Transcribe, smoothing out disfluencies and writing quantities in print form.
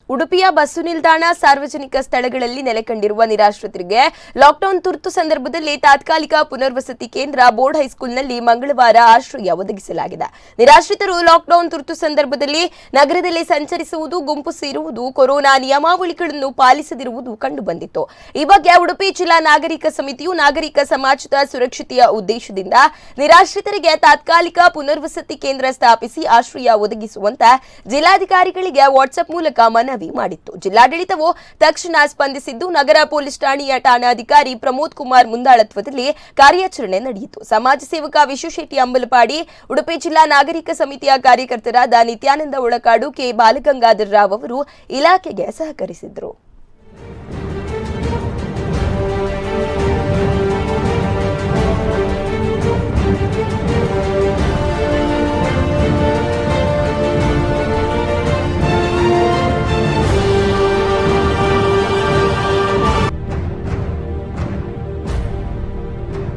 ಉಡುಪಿಯ ಬಸ್ಸು ನಿಲ್ದಾಣ ಸಾರ್ವಜನಿಕ ಸ್ಥಳಗಳಲ್ಲಿ ನೆಲೆಕಂಡಿರುವ ನಿರಾಶ್ರಿತರಿಗೆ ಲಾಕ್ಡೌನ್ ತುರ್ತು ಸಂದರ್ಭದಲ್ಲಿ ತಾತ್ಕಾಲಿಕ ಪುನರ್ವಸತಿ ಕೇಂದ್ರ ಬೋರ್ಡ್ ಹೈಸ್ಕೂಲ್ನಲ್ಲಿ ಮಂಗಳವಾರ ಆಶ್ರಯ ಒದಗಿಸಲಾಗಿದೆ. ನಿರಾಶ್ರಿತರು ಲಾಕ್ಡೌನ್ ತುರ್ತು ಸಂದರ್ಭದಲ್ಲಿ ನಗರದಲ್ಲಿ ಸಂಚರಿಸುವುದು, ಗುಂಪು ಸೇರುವುದು, ಕೊರೋನಾ ನಿಯಮಾವಳಿಗಳನ್ನು ಪಾಲಿಸದಿರುವುದು ಕಂಡುಬಂದಿತ್ತು. ಈ ಬಗ್ಗೆ ಉಡುಪಿ ಜಿಲ್ಲಾ ನಾಗರಿಕ ಸಮಿತಿಯು ನಾಗರಿಕ ಸಮಾಜದ ಸುರಕ್ಷತೆಯ ಉದ್ದೇಶದಿಂದ ನಿರಾಶ್ರಿತರಿಗೆ ತಾತ್ಕಾಲಿಕ ಪುನರ್ವಸತಿ ಕೇಂದ್ರ ಸ್ಥಾಪಿಸಿ ಆಶ್ರಯ ಒದಗಿಸುವಂತೆ ಜಿಲ್ಲಾಧಿಕಾರಿಗಳಿಗೆ ವಾಟ್ಸ್ಆಪ್ ಮೂಲಕ ಮನವಿ ಮಾಡಿತ್ತು. ಜಿಲ್ಲಾಡಳಿತವು ತಕ್ಷಣ ಸ್ಪಂದಿಸಿದ್ದು ನಗರ ಪೊಲೀಸ್ ಠಾಣೆಯ ಠಾಣಾಧಿಕಾರಿ ಪ್ರಮೋದ್ ಕುಮಾರ್ ಮುಂದಾಳತ್ವದಲ್ಲಿ ಕಾರ್ಯಾಚರಣೆ ನಡೆಯಿತು. ಸಮಾಜ ಸೇವಕ ವಿಶ್ವಶೆಟ್ಟಿ ಅಂಬಲಪಾಡಿ, ಉಡುಪಿ ಜಿಲ್ಲಾ ನಾಗರಿಕ ಸಮಿತಿಯ ಕಾರ್ಯಕರ್ತರಾದ ನಿತ್ಯಾನಂದ ಒಳಕಾಡು, ಕೆ ಬಾಲಗಂಗಾಧರ ರಾವ್ ಅವರು ಇಲಾಖೆಗೆ ಸಹಕರಿಸಿದರು.